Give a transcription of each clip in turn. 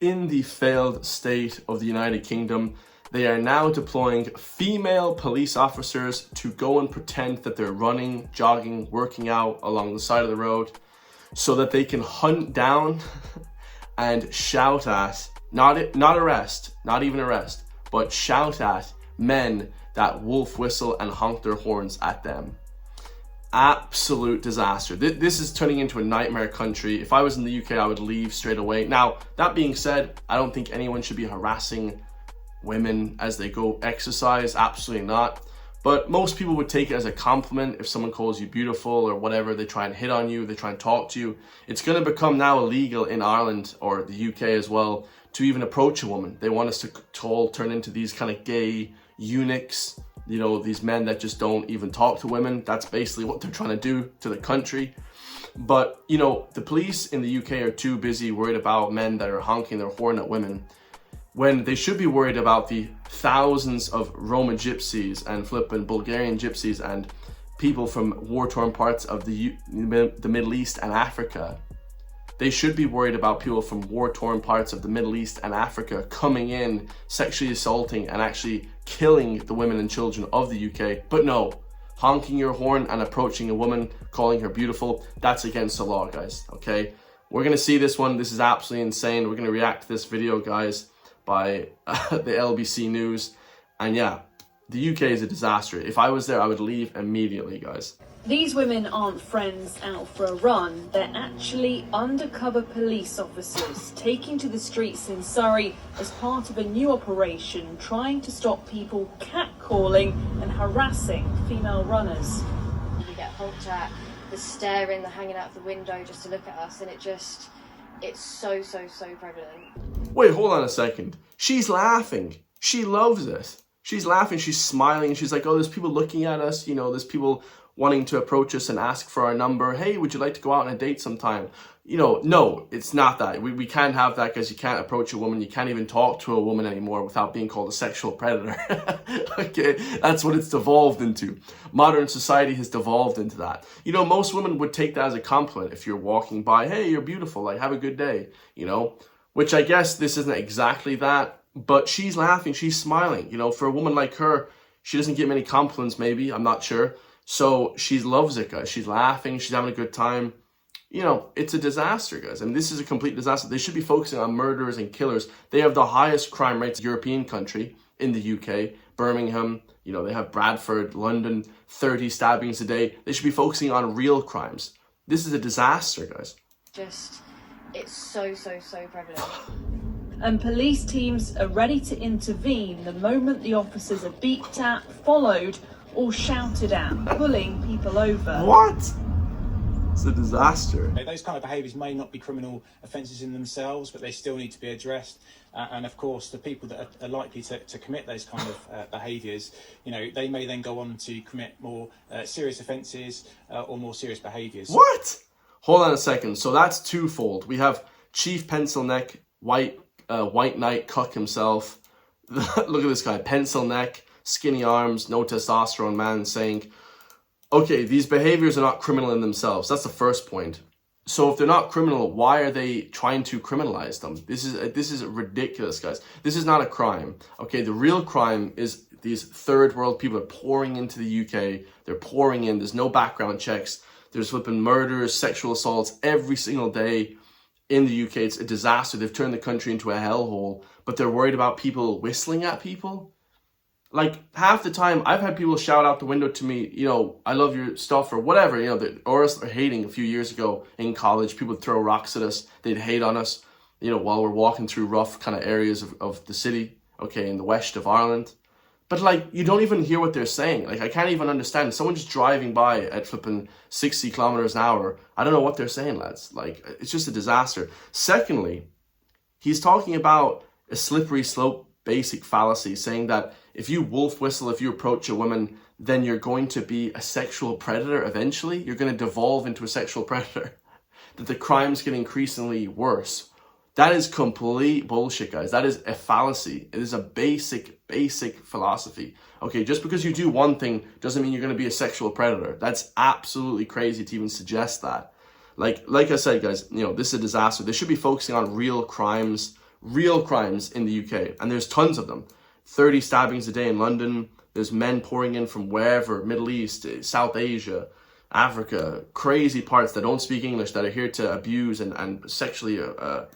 In the failed state of the United Kingdom, they are now deploying female police officers to go and pretend that they're running, jogging, working out along the side of the road so that they can hunt down and shout at, not arrest, not even arrest, but shout at men that wolf whistle and honk their horns at them. Absolute disaster. This is turning into a nightmare country. If I was in the UK, I would leave straight away. Now, that being said, I don't think anyone should be harassing women as they go exercise. Absolutely not. But most people would take it as a compliment if someone calls you beautiful or whatever. They try and hit on you, they try and talk to you. It's going to become now illegal in Ireland or the UK as well to even approach a woman. They want us to all turn into these kind of gay eunuchs, you know, these men that just don't even talk to women. That's basically what they're trying to do to the country. But, you know, the police in the UK are too busy worried about men that are honking their horn at women when they should be worried about the thousands of Roma gypsies and flippin' Bulgarian gypsies and people from war-torn parts of the Middle East and Africa. They should be worried about people from war-torn parts of the Middle East and Africa coming in, sexually assaulting and actually killing the women and children of the UK. But no, honking your horn and approaching a woman, calling her beautiful, that's against the law, guys, okay? We're gonna see this one. This is absolutely insane. We're gonna react to this video, guys, by the LBC News. And yeah, the UK is a disaster. If I was there, I would leave immediately, guys. These women aren't friends out for a run. They're actually undercover police officers taking to the streets in Surrey as part of a new operation trying to stop people catcalling and harassing female runners. We get honked at, the staring, the hanging out of the window just to look at us, and it's so prevalent. Wait, hold on a second. She's laughing. She loves it. She's laughing, she's smiling, she's like, oh, there's people looking at us, you know, there's people wanting to approach us and ask for our number. Hey, would you like to go out on a date sometime? You know, no, it's not that. We can't have that because you can't approach a woman. You can't even talk to a woman anymore without being called a sexual predator. Okay, that's what it's devolved into. Modern society has devolved into that. You know, most women would take that as a compliment if you're walking by. Hey, you're beautiful, like, have a good day, you know? Which I guess this isn't exactly that, but she's laughing, she's smiling. You know, for a woman like her, she doesn't get many compliments, maybe, I'm not sure. So she loves it, guys. She's laughing, she's having a good time. You know, it's a disaster, guys. I mean, this is a complete disaster. They should be focusing on murderers and killers. They have the highest crime rates European country in the UK. Birmingham, you know, they have Bradford, London, 30 stabbings a day. They should be focusing on real crimes. This is a disaster, guys. It's so prevalent. And police teams are ready to intervene the moment the officers are beeped at, followed, or shouted at, pulling people over. What? It's a disaster. Those kind of behaviours may not be criminal offences in themselves, but they still need to be addressed. And of course, the people that are likely to commit those kind of behaviours, you know, they may then go on to commit more serious offences or more serious behaviours. What? Hold on a second. So that's twofold. We have Chief Pencil Neck, white knight cuck himself. Look at this guy, pencil neck, skinny arms, no testosterone man, saying, okay, these behaviors are not criminal in themselves. That's the first point. So if they're not criminal, why are they trying to criminalize them? This is ridiculous, guys. This is not a crime. Okay, the real crime is these third world people are pouring into the UK. They're pouring in. There's no background checks. There's flipping murders, sexual assaults every single day in the UK. It's a disaster. They've turned the country into a hellhole, but they're worried about people whistling at people. Like, half the time, I've had people shout out the window to me, you know, I love your stuff or whatever, you know, or else they're hating. A few years ago in college, people would throw rocks at us. They'd hate on us, you know, while we're walking through rough kind of areas of the city, okay, in the west of Ireland. But, like, you don't even hear what they're saying. Like, I can't even understand. Someone just driving by at flipping 60 kilometers an hour. I don't know what they're saying, lads. Like, it's just a disaster. Secondly, he's talking about a slippery slope basic fallacy, saying that if you wolf whistle, if you approach a woman, then you're going to be a sexual predator eventually. You're going to devolve into a sexual predator. That the crimes get increasingly worse. That is complete bullshit, guys. That is a fallacy. It is a basic philosophy. Okay, just because you do one thing doesn't mean you're going to be a sexual predator. That's absolutely crazy to even suggest that. Like I said, guys, you know, this is a disaster. They should be focusing on real crimes, real crimes in the UK, and there's tons of them. 30 stabbings a day in London. There's men pouring in from wherever, Middle East, South Asia, Africa, crazy parts that don't speak English, that are here to abuse and sexually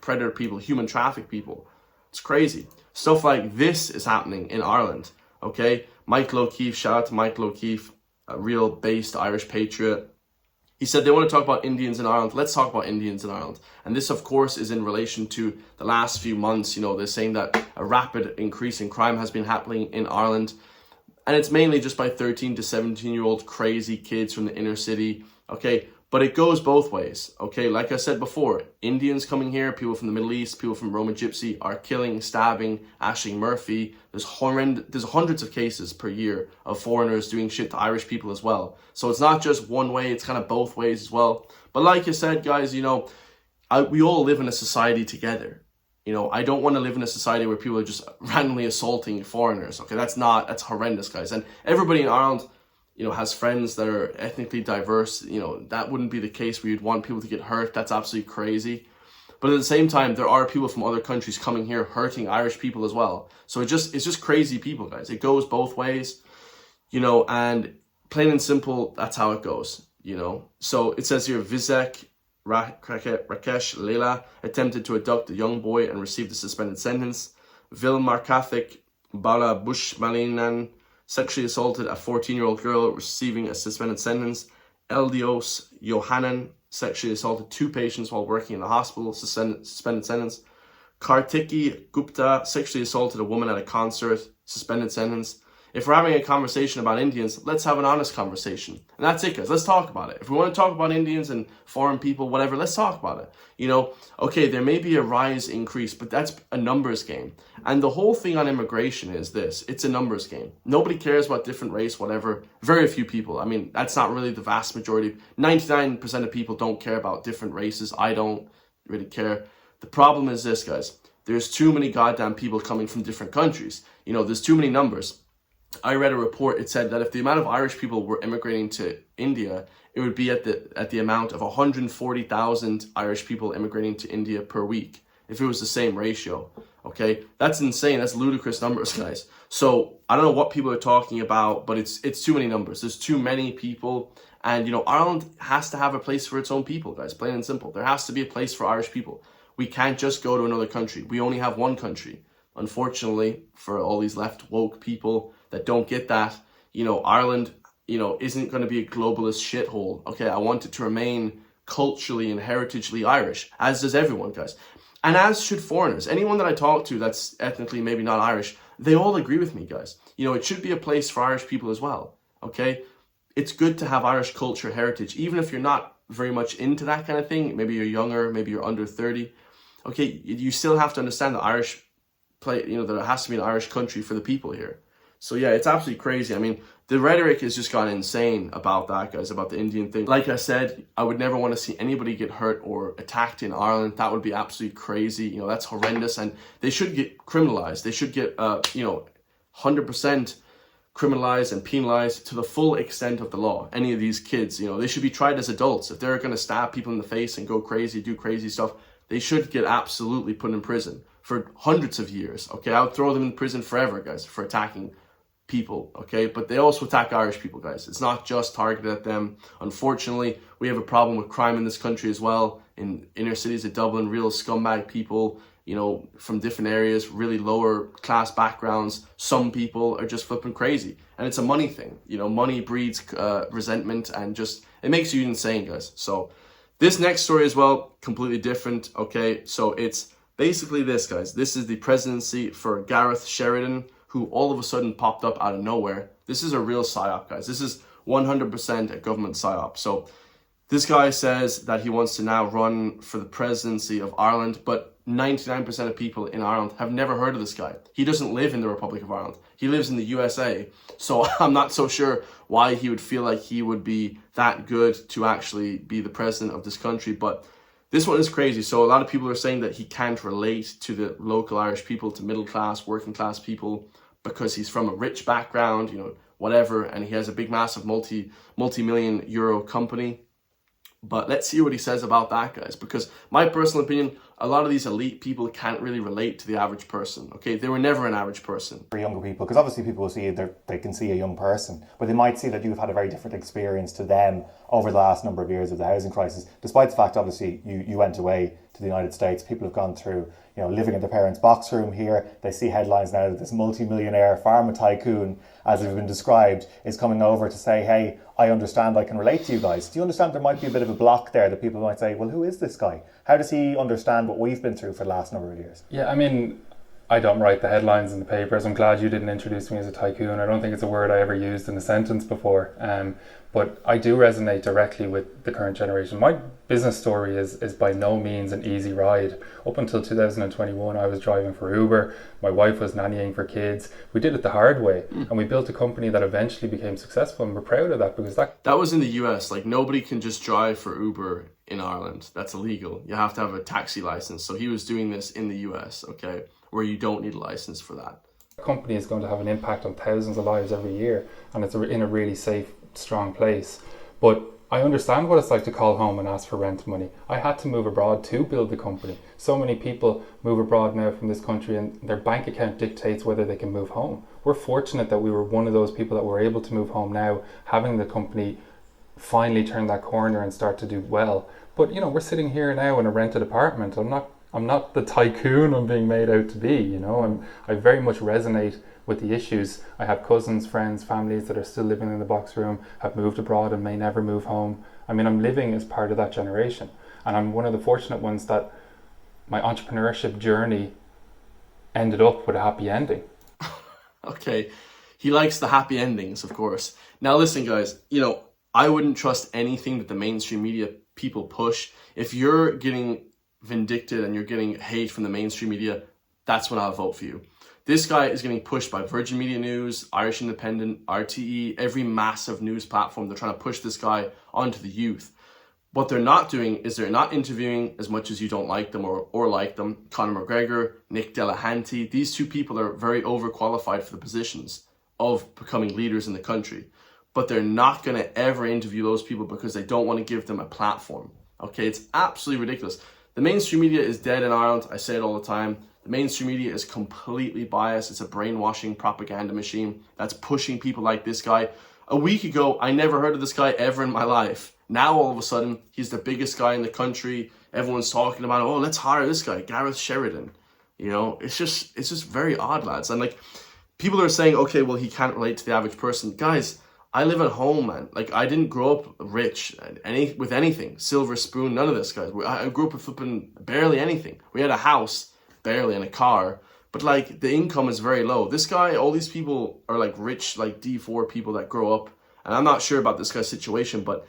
predator people, human traffic people. It's crazy. Stuff like this is happening in Ireland, okay? Michael O'Keefe, shout out to Michael O'Keefe, a real based Irish patriot. He said they want to talk about Indians in Ireland. Let's talk about Indians in Ireland. And this, of course, is in relation to the last few months. You know, they're saying that a rapid increase in crime has been happening in Ireland. And it's mainly just by 13 to 17-year-old crazy kids from the inner city, okay? But it goes both ways, okay? Like I said before, Indians coming here, people from the Middle East, people from Roma Gypsy are killing, stabbing, Ashling Murphy. There's hundreds of cases per year of foreigners doing shit to Irish people as well. So it's not just one way, it's kind of both ways as well. But like I said, guys, you know, we all live in a society together. You know, I don't want to live in a society where people are just randomly assaulting foreigners. Okay, that's horrendous, guys. And everybody in Ireland, you know, has friends that are ethnically diverse. You know, that wouldn't be the case where you'd want people to get hurt. That's absolutely crazy. But at the same time, there are people from other countries coming here hurting Irish people as well. So it's just crazy people, guys. It goes both ways, you know, and plain and simple, that's how it goes, you know. So it says here, Vizek Rakesh Leela attempted to abduct a young boy and received a suspended sentence. Vilmarkathik Bala Bushmalinan sexually assaulted a 14-year-old girl, receiving a suspended sentence. Eldios Yohanan sexually assaulted 2 patients while working in the hospital, suspended sentence. Kartiki Gupta sexually assaulted a woman at a concert, suspended sentence. If we're having a conversation about Indians, let's have an honest conversation. And that's it, guys. Let's talk about it. If we want to talk about Indians and foreign people, whatever, let's talk about it. You know, okay, there may be a increase, but that's a numbers game. And the whole thing on immigration is this. It's a numbers game. Nobody cares about different race, whatever. Very few people. I mean, that's not really the vast majority. 99% of people don't care about different races. I don't really care. The problem is this, guys. There's too many goddamn people coming from different countries. You know, there's too many numbers. I read a report, it said that if the amount of Irish people were immigrating to India, it would be at the amount of 140,000 Irish people immigrating to India per week, if it was the same ratio, okay? That's insane, that's ludicrous numbers, guys. So, I don't know what people are talking about, but it's too many numbers. There's too many people, and, you know, Ireland has to have a place for its own people, guys, plain and simple. There has to be a place for Irish people. We can't just go to another country. We only have one country. Unfortunately, for all these left woke people that don't get that, you know, Ireland, you know, isn't going to be a globalist shithole. Okay, I want it to remain culturally and heritagely Irish, as does everyone, guys. And as should foreigners. Anyone that I talk to that's ethnically maybe not Irish, they all agree with me, guys. You know, it should be a place for Irish people as well, okay? It's good to have Irish culture, heritage, even if you're not very much into that kind of thing. Maybe you're younger, maybe you're under 30. Okay, you still have to understand the Irish you know, that it has to be an Irish country for the people here. So yeah, it's absolutely crazy. I mean, the rhetoric has just gone insane about that, guys, about the Indian thing. Like I said, I would never want to see anybody get hurt or attacked in Ireland. That would be absolutely crazy. You know, that's horrendous, and they should get criminalized. They should get, you know, 100% criminalized and penalized to the full extent of the law. Any of these kids, you know, they should be tried as adults. If they're going to stab people in the face and go crazy, do crazy stuff, they should get absolutely put in prison for hundreds of years, okay? I would throw them in prison forever, guys, for attacking people, okay? But they also attack Irish people, guys. It's not just targeted at them. Unfortunately, we have a problem with crime in this country as well. In inner cities of Dublin, real scumbag people, you know, from different areas, really lower class backgrounds. Some people are just flipping crazy. And it's a money thing. You know, money breeds resentment, and just, it makes you insane, guys. So this next story as well, completely different, okay? So it's basically this, guys. This is the presidency for Gareth Sheridan, who all of a sudden popped up out of nowhere. This is a real psyop, guys. This is 100% a government psyop. So this guy says that he wants to now run for the presidency of Ireland, but 99% of people in Ireland have never heard of this guy. He doesn't live in the Republic of Ireland. He lives in the USA. So I'm not so sure why he would feel like he would be that good to actually be the president of this country. But this one is crazy. So a lot of people are saying that he can't relate to the local Irish people, to middle class, working class people, because he's from a rich background, you know, whatever, and he has a big, massive multi-million euro company. But let's see what he says about that, guys, because my personal opinion, a lot of these elite people can't really relate to the average person, okay? They were never an average person. For younger people, because obviously people will see they can see a young person, but they might see that you've had a very different experience to them over the last number of years of the housing crisis, despite the fact, obviously, you went away to the United States. People have gone through, living in their parents' box room here. They see headlines now that this multi-millionaire pharma tycoon, as it's been described, is coming over to say, hey, I understand, I can relate to you guys. Do you understand there might be a bit of a block there that people might say, well, who is this guy? How does he understand what we've been through for the last number of years? Yeah, I mean, I don't write the headlines in the papers. I'm glad you didn't introduce me as a tycoon. I don't think it's a word I ever used in a sentence before. But I do resonate directly with the current generation. My business story is by no means an easy ride. Up until 2021, I was driving for Uber. My wife was nannying for kids. We did it the hard way, and we built a company that eventually became successful, and we're proud of that because that was in the US. Like, nobody can just drive for Uber in Ireland. That's illegal. You have to have a taxi license. So he was doing this in the US, okay, where you don't need a license for that. The company is going to have an impact on thousands of lives every year, and it's in a really safe, strong place. But I understand what it's like to call home and ask for rent money. I had to move abroad to build the company. So many people move abroad now from this country and their bank account dictates whether they can move home. We're fortunate that we were one of those people that were able to move home now, having the company finally turn that corner and start to do well. But we're sitting here now in a rented apartment. I'm not the tycoon I'm being made out to be, I very much resonate with the issues. I have cousins, friends, families that are still living in the box room, have moved abroad and may never move home. I mean, I'm living as part of that generation. And I'm one of the fortunate ones that my entrepreneurship journey ended up with a happy ending. Okay, he likes the happy endings, of course. Now listen, guys, I wouldn't trust anything that the mainstream media people push. If you're getting vindicted and you're getting hate from the mainstream media, that's when I'll vote for you. This guy is getting pushed by Virgin Media News, Irish Independent, RTE, every massive news platform. They're trying to push this guy onto the youth. What they're not doing is they're not interviewing, as much as you don't like them or like them, Conor McGregor, Nick Delahanty. These two people are very overqualified for the positions of becoming leaders in the country. But they're not going to ever interview those people because they don't want to give them a platform. Okay, it's absolutely ridiculous. The mainstream media is dead in Ireland. I say it all the time. The mainstream media is completely biased. It's a brainwashing propaganda machine that's pushing people like this guy. A week ago, I never heard of this guy ever in my life. Now, all of a sudden, he's the biggest guy in the country. Everyone's talking about, oh, let's hire this guy, Gareth Sheridan. It's just very odd, lads. And people are saying, okay, well, he can't relate to the average person. Guys, I live at home, man. I didn't grow up rich with anything. Silver spoon, none of this, guys. I grew up with flipping barely anything. We had a house, barely, and a car. But the income is very low. This guy, all these people are rich, D4 people that grow up. And I'm not sure about this guy's situation, but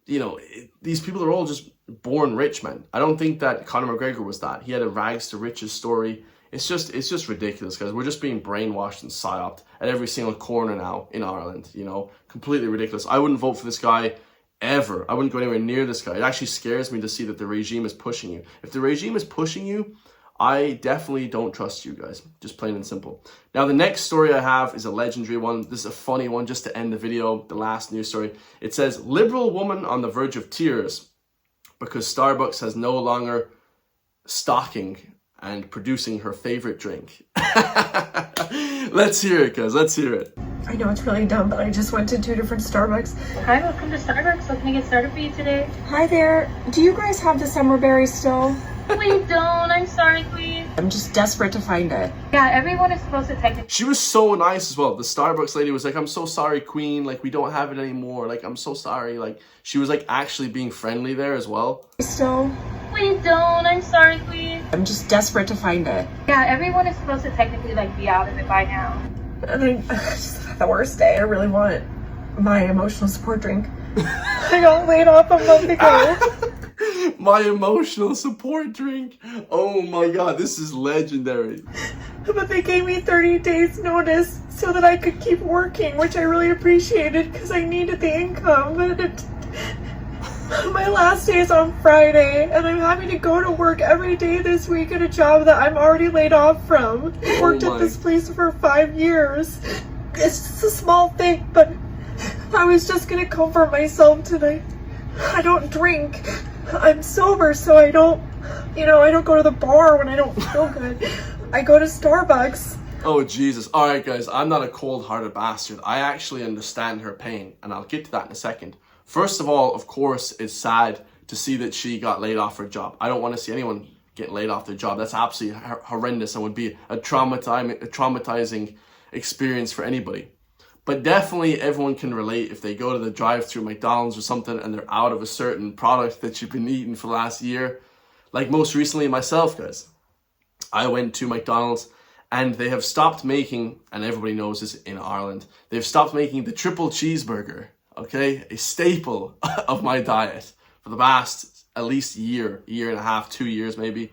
these people are all just born rich, man. I don't think that Conor McGregor was that. He had a rags to riches story. It's just ridiculous, guys. We're just being brainwashed and psyoped at every single corner now in Ireland, completely ridiculous. I wouldn't vote for this guy ever. I wouldn't go anywhere near this guy. It actually scares me to see that the regime is pushing you. If the regime is pushing you, I definitely don't trust you guys, just plain and simple. Now, the next story I have is a legendary one. This is a funny one just to end the video, the last news story. It says, liberal woman on the verge of tears because Starbucks has no longer stocking and producing her favorite drink. Let's hear it, guys. Let's hear it. I know it's really dumb, but I just went to 2 different Starbucks. Hi, welcome to Starbucks. What can I get started for you today? Hi there. Do you guys have the summer berry still? We don't. I'm sorry, queen. I'm just desperate to find it. Yeah, everyone is supposed to technically... She was so nice as well. The Starbucks lady was like, I'm so sorry, queen. We don't have it anymore. I'm so sorry. She was actually being friendly there as well. Still? We don't. I'm sorry, queen. I'm just desperate to find it. Yeah, everyone is supposed to technically be out of it by now. And I just had the worst day. I really want my emotional support drink. I got laid off a month ago. My emotional support drink. Oh my god, this is legendary. But they gave me 30 days notice so that I could keep working, which I really appreciated because I needed the income. But my last day is on Friday, and I'm having to go to work every day this week at a job that I'm already laid off from. I worked at this place for 5 years. It's just a small thing, but I was just gonna comfort myself tonight. I don't drink. I'm sober, so I don't go to the bar when I don't feel good. I go to Starbucks. Oh, Jesus. All right, guys, I'm not a cold-hearted bastard. I actually understand her pain, and I'll get to that in a second. First of all, of course, it's sad to see that she got laid off her job. I don't want to see anyone get laid off their job. That's absolutely horrendous and would be a traumatizing experience for anybody. But definitely everyone can relate if they go to the drive-thru McDonald's or something and they're out of a certain product that you've been eating for the last year. Like most recently myself, guys. I went to McDonald's and they have stopped making, and everybody knows this in Ireland, they've stopped making the triple cheeseburger, okay? A staple of my diet for the past at least year and a half, 2 years maybe.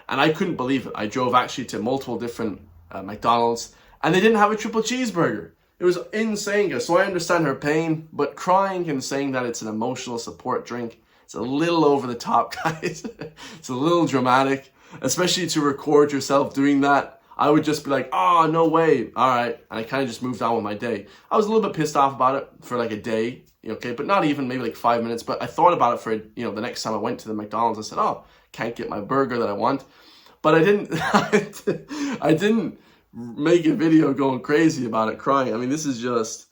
And I couldn't believe it. I drove actually to multiple different McDonald's and they didn't have a triple cheeseburger. It was insane, guys. So I understand her pain, but crying and saying that it's an emotional support drink, it's a little over the top, guys. It's a little dramatic, especially to record yourself doing that. I would just be like, oh, no way. All right. And I kind of just moved on with my day. I was a little bit pissed off about it for like a day, okay, but not even maybe like 5 minutes. But I thought about it for, the next time I went to the McDonald's. I said, oh, can't get my burger that I want. But I didn't, I didn't make a video going crazy about it, crying. I mean, this is just,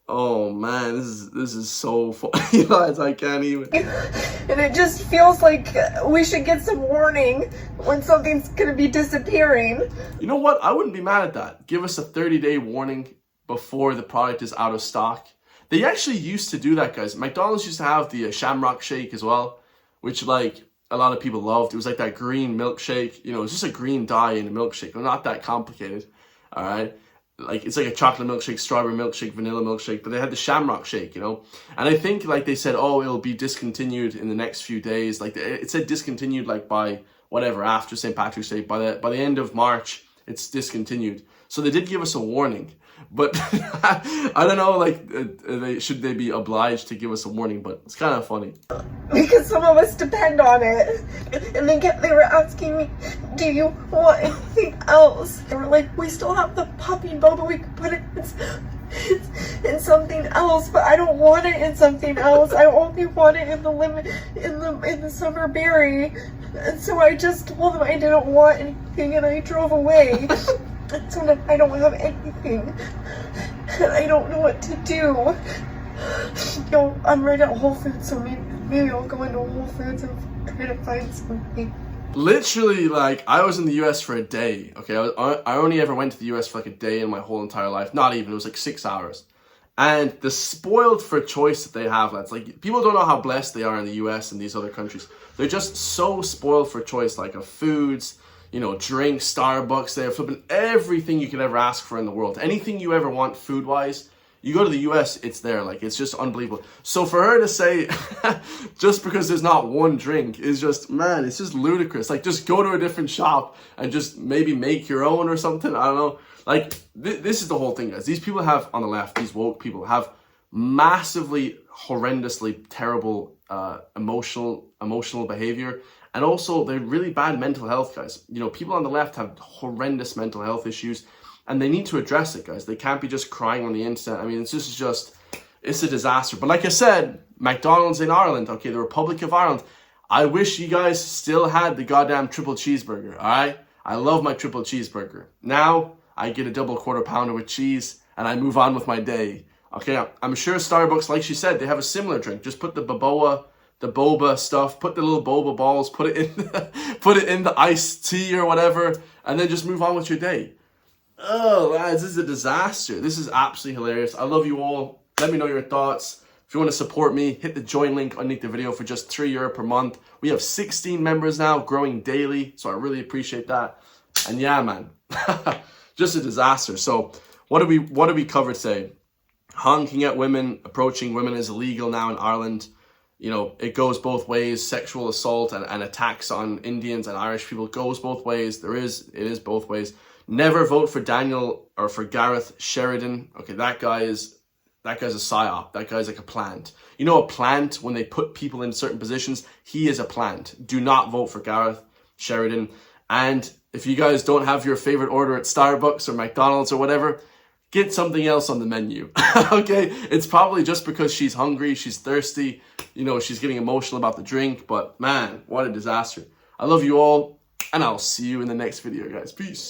oh man, this is so funny, guys. I can't even. And it just feels like we should get some warning when something's gonna be disappearing. You know what? I wouldn't be mad at that. Give us a 30-day warning before the product is out of stock. They actually used to do that, guys. McDonald's used to have the Shamrock Shake as well, which like a lot of people loved. It was like that green milkshake. It was just a green dye in a milkshake. Not that complicated. All right. Like it's like a chocolate milkshake, strawberry milkshake, vanilla milkshake, but they had the Shamrock Shake, And I think like they said, oh, it'll be discontinued in the next few days. Like it said discontinued like by whatever, after St. Patrick's Day. By the end of March, it's discontinued. So they did give us a warning. But I don't know, like, should they be obliged to give us a warning? But it's kind of funny. Because some of us depend on it. And they were asking me, do you want anything else? They were like, we still have the puppy boba, we could put it in something else, but I don't want it in something else. I only want it in the summer berry. And so I just told them I didn't want anything and I drove away. So I don't have anything, and I don't know what to do. I'm right at Whole Foods, so maybe I'll go into Whole Foods and try to find something. Literally, like, I was in the US for a day, okay? I only ever went to the US for like a day in my whole entire life. Not even, it was like 6 hours. And the spoiled for choice that they have, lads, like, people don't know how blessed they are in the US and these other countries. They're just so spoiled for choice, like, of foods, drinks, Starbucks, they're flipping everything you could ever ask for in the world. Anything you ever want food-wise, you go to the US, it's there. Like, it's just unbelievable. So for her to say, just because there's not one drink is just, man, it's just ludicrous. Like, just go to a different shop and just maybe make your own or something. I don't know. Like, this is the whole thing, guys. These people have, on the left, these woke people, have massively, horrendously terrible emotional behavior. And also, they're really bad mental health, guys. People on the left have horrendous mental health issues, and they need to address it, guys. They can't be just crying on the internet. I mean, it's a disaster. But like I said, McDonald's in Ireland, okay, the Republic of Ireland, I wish you guys still had the goddamn triple cheeseburger, all right? I love my triple cheeseburger. Now, I get a double quarter pounder with cheese, and I move on with my day. Okay, I'm sure Starbucks, like she said, they have a similar drink. Just put the boba stuff, put the little boba balls, put it in the iced tea or whatever, and then just move on with your day. Oh, lads, this is a disaster. This is absolutely hilarious. I love you all. Let me know your thoughts. If you want to support me, hit the join link underneath the video for just €3 per month. We have 16 members now, growing daily, so I really appreciate that. And yeah, man, just a disaster. So what do we cover today? Honking at women, approaching women is illegal now in Ireland. It goes both ways. Sexual assault and attacks on Indians and Irish people goes both ways. It is both ways. Never vote for Daniel or for Gareth Sheridan. Okay, that guy's a psyop. That guy's like a plant. A plant, when they put people in certain positions, he is a plant. Do not vote for Gareth Sheridan. And if you guys don't have your favorite order at Starbucks or McDonald's or whatever, get something else on the menu. Okay, it's probably just because she's hungry, she's thirsty, you know, she's getting emotional about the drink, but man, what a disaster. I love you all, and I'll see you in the next video, guys. Peace.